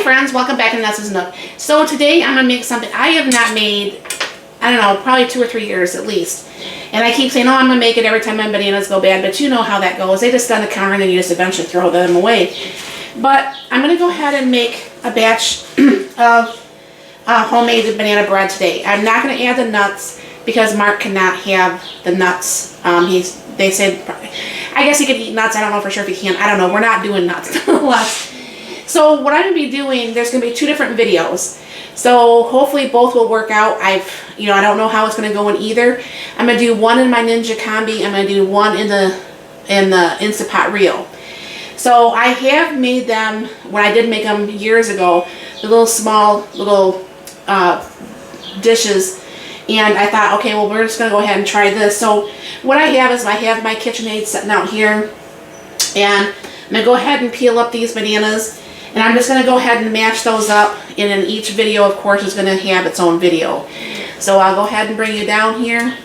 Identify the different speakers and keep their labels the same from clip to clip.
Speaker 1: Hi friends, welcome back to Nuts Nook. So today I'm going to make something I have not made, I don't know, probably 2 or 3 years at least. And I keep saying, oh, I'm going to make it every time my bananas go bad, but you know how that goes. They just sit on the counter and then you just eventually throw them away. But I'm going to go ahead and make a batch of homemade banana bread today. I'm not going to add the nuts because Mark cannot have the nuts. They said, I guess he could eat nuts. I don't know for sure if he can. I don't know. We're not doing nuts. So what I'm going to be doing, there's going to be 2 different videos. So hopefully both will work out. I don't know how it's going to go in either. I'm going to do one in my Ninja Combi. I'm going to do one in the Instant Pot reel. So I have made them, when I did make them years ago, the little small little dishes. And I thought, okay, well, we're just going to go ahead and try this. So what I have is I have my KitchenAid sitting out here. And I'm going to go ahead and peel up these bananas. And I'm just going to go ahead and mash those up. And then each video, of course, is going to have its own video. So I'll go ahead and bring you down here.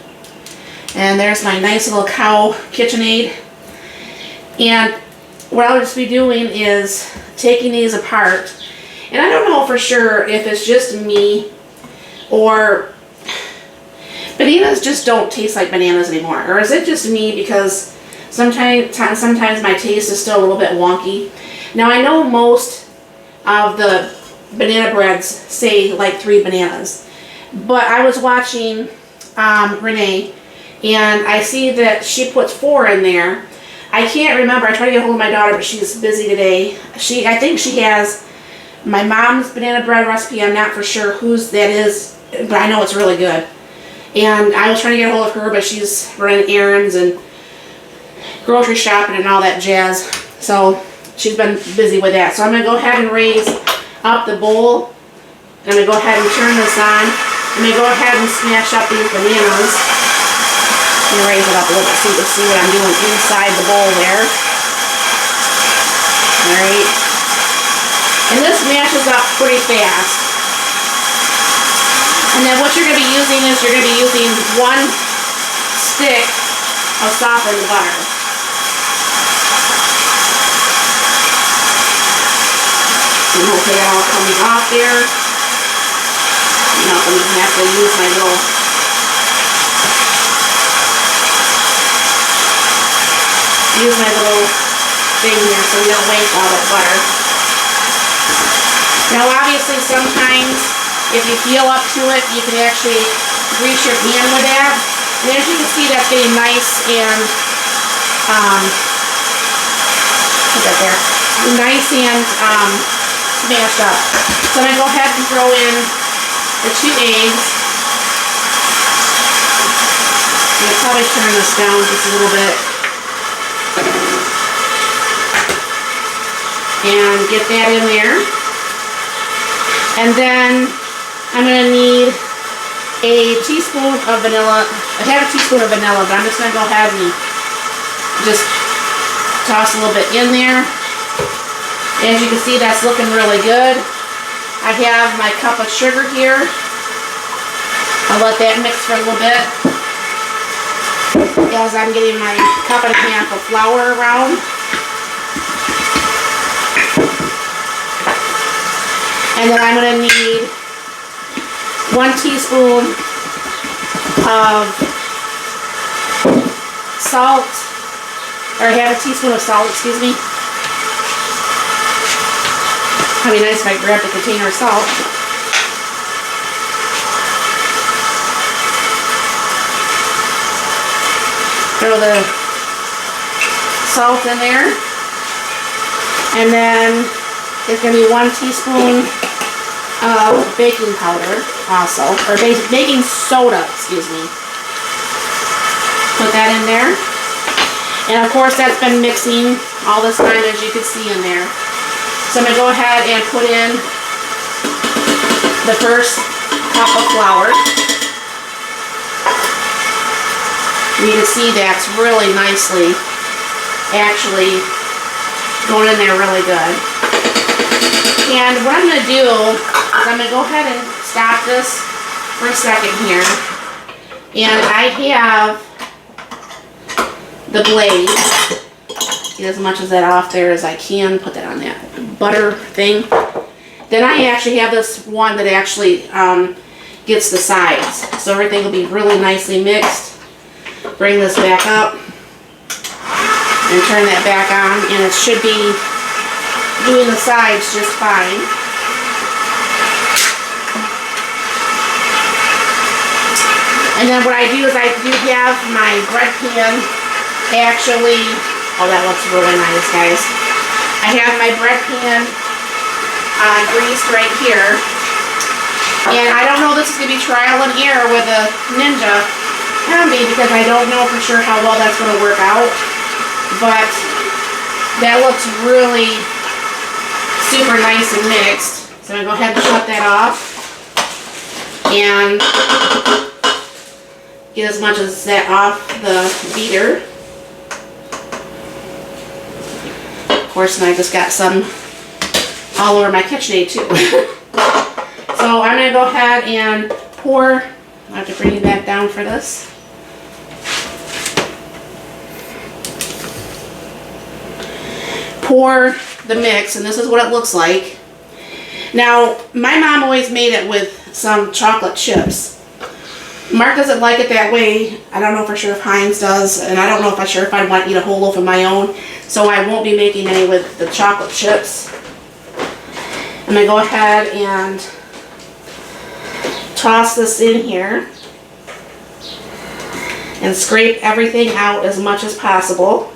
Speaker 1: And there's my nice little cow KitchenAid. And what I'll just be doing is taking these apart. And I don't know for sure if it's just me or bananas just don't taste like bananas anymore. Or is it just me because sometimes my taste is still a little bit wonky. Now I know most of the banana breads say like 3 bananas. But I was watching Renee and I see that she puts 4 in there. I can't remember. I try to get a hold of my daughter, but she's busy today. I think she has my mom's banana bread recipe. I'm not for sure whose that is, but I know it's really good. And I was trying to get a hold of her, but she's running errands and grocery shopping and all that jazz. So she's been busy with that. So I'm going to go ahead and raise up the bowl. I'm going to go ahead and turn this on. I'm going to go ahead and smash up these bananas. Let me raise it up a little bit so you can see what I'm doing inside the bowl there. Alright. And this mashes up pretty fast. And then what you're going to be using is you're going to be using 1 stick of softened butter. And hopefully that all coming off there. I'm not going to have to use my little thing here so we don't waste all that butter. Now obviously sometimes if you feel up to it you can actually grease your pan with that. And as you can see that's getting nice and put that there. Nice and smashed up. So I'm going to go ahead and throw in the 2 eggs. I'm going to probably turn this down just a little bit. And get that in there. And then I'm going to need a teaspoon of vanilla. I have a teaspoon of vanilla, but I'm just going to go ahead and just toss a little bit in there. As you can see, that's looking really good. I have my cup of sugar here. I'll let that mix for a little bit as I'm getting my cup and a half of flour around. And then I'm going to need 1 teaspoon of salt, or half a teaspoon of salt, excuse me. It'd be nice if I grabbed a container of salt. Throw the salt in there. And then there's going to be 1 teaspoon of baking powder also, or baking soda, excuse me. Put that in there. And of course that's been mixing all this time, as you can see in there. So I'm going to go ahead and put in the first cup of flour. You can see that's really nicely actually going in there really good. And what I'm going to do is I'm going to go ahead and stop this for a second here. And I have the blade. Get as much of that off there as I can. Put that on that butter thing. Then I actually have this one that actually gets the sides. So everything will be really nicely mixed. Bring this back up and turn that back on, and it should be doing the sides just fine. And then what I do is I do have my bread pan actually, oh, that looks really nice, guys. I have my bread pan greased right here. And I don't know if this is going to be trial and error with a Ninja Combi because I don't know for sure how well that's going to work out. But that looks really super nice and mixed. So I'm going to go ahead and shut that off. And get as much as that off the beater. Of course, and I just got some all over my KitchenAid too. So I'm going to go ahead and pour. I have to bring it back down for this. Pour the mix, and this is what it looks like. Now, my mom always made it with some chocolate chips. Mark doesn't like it that way. I don't know for sure if Heinz does, and I don't know if I want to eat a whole loaf of my own, so I won't be making any with the chocolate chips. I'm going to go ahead and toss this in here and scrape everything out as much as possible.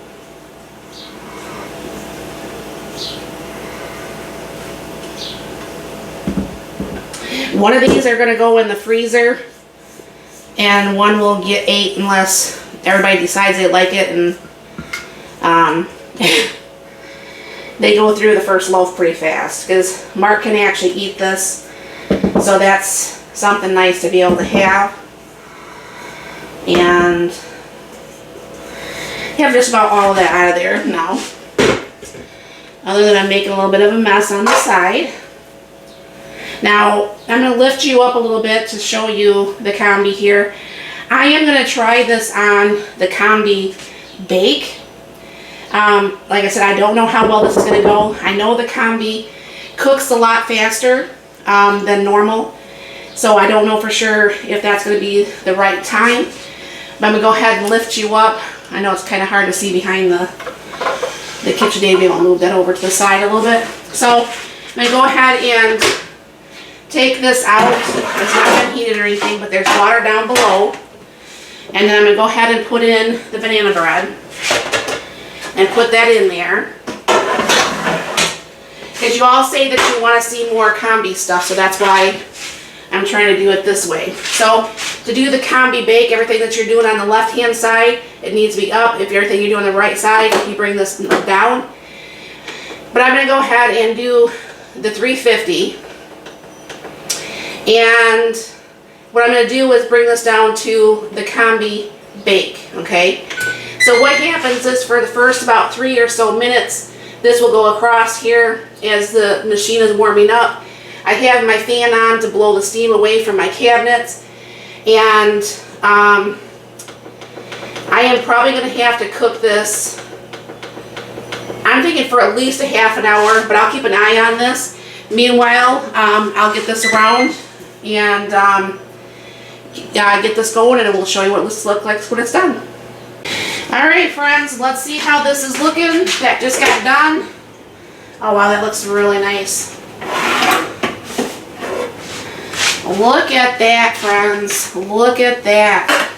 Speaker 1: One of these are going to go in the freezer, and one will get ate unless everybody decides they like it and they go through the first loaf pretty fast, because Mark can actually eat this, so that's something nice to be able to have. And have just about all of that out of there now, other than I'm making a little bit of a mess on the side. Now, I'm going to lift you up a little bit to show you the Combi here. I am going to try this on the Combi Bake. Like I said, I don't know how well this is going to go. I know the Combi cooks a lot faster than normal, so I don't know for sure if that's going to be the right time. But I'm going to go ahead and lift you up. I know it's kind of hard to see behind the KitchenAid. Maybe I'll move that over to the side a little bit. So I'm going to go ahead and take this out. It's not been heated or anything, but there's water down below. And then I'm going to go ahead and put in the banana bread and put that in there. Because you all say that you want to see more Combi stuff, so that's why I'm trying to do it this way. So to do the Combi Bake, everything that you're doing on the left hand side, it needs to be up. If everything you're doing on the right side, you bring this down. But I'm going to go ahead and do the 350. And what I'm going to do is bring this down to the Combi Bake, okay? So what happens is for the first about 3 or so minutes, this will go across here as the machine is warming up. I have my fan on to blow the steam away from my cabinets, and I am probably going to have to cook this. I'm thinking for at least a half an hour, but I'll keep an eye on this. Meanwhile, I'll get this around and get this going, and we'll show you what this looks like when it's done. Alright friends, let's see how this is looking. That just got done. Oh wow, that looks really nice. Look at that, friends. Look at that.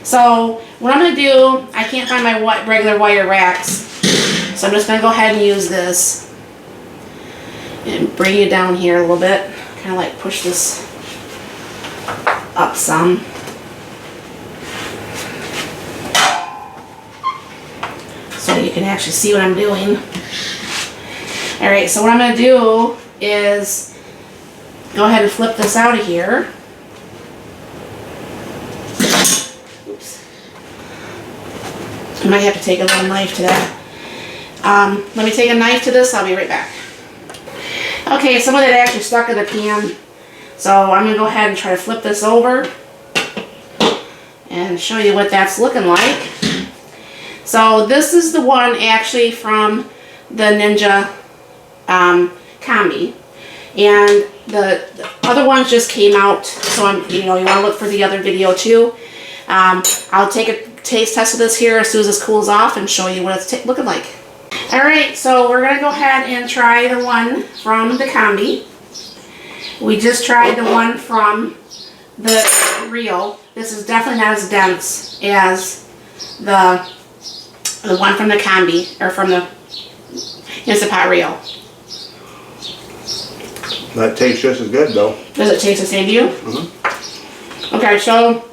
Speaker 1: So what I'm going to do, I can't find my regular wire racks, so I'm just going to go ahead and use this and bring it down here a little bit. Kind of like push this up some. So you can actually see what I'm doing. Alright, so what I'm going to do is go ahead and flip this out of here. Oops. I might have to take a little knife to that. Let me take a knife to this. I'll be right back. Okay, some of that actually stuck in the pan. So I'm going to go ahead and try to flip this over and show you what that's looking like. So this is the one actually from the Ninja Combi. And the other ones just came out, so you want to look for the other video too. I'll take a taste test of this here as soon as this cools off and show you what it's looking like. Alright, so we're going to go ahead and try the one from the Combi. We just tried the one from the Rio. This is definitely not as dense as the one from the Combi, or from the Instant Pot Rio.
Speaker 2: That tastes just as good though.
Speaker 1: Does it taste the same to you?
Speaker 2: Mm-hmm.
Speaker 1: Okay, so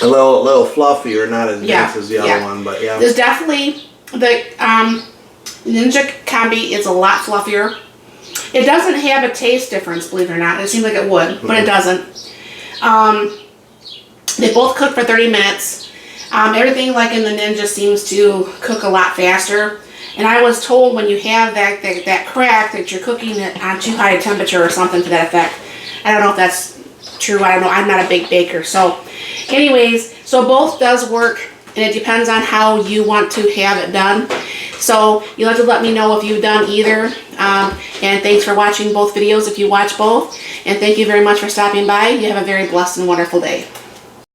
Speaker 2: a little fluffier, not as dense as the other one, but yeah.
Speaker 1: There's definitely the Ninja Combi is a lot fluffier. It doesn't have a taste difference, believe it or not. It seems like it would, but it doesn't. They both cook for 30 minutes. Everything like in the Ninja seems to cook a lot faster. And I was told when you have that crack that you're cooking it on too high a temperature or something to that effect. I don't know if that's true. I don't know. I'm not a big baker. So anyways, so both does work, and it depends on how you want to have it done. So you'll have to let me know if you've done either. And thanks for watching both videos if you watch both. And thank you very much for stopping by. You have a very blessed and wonderful day.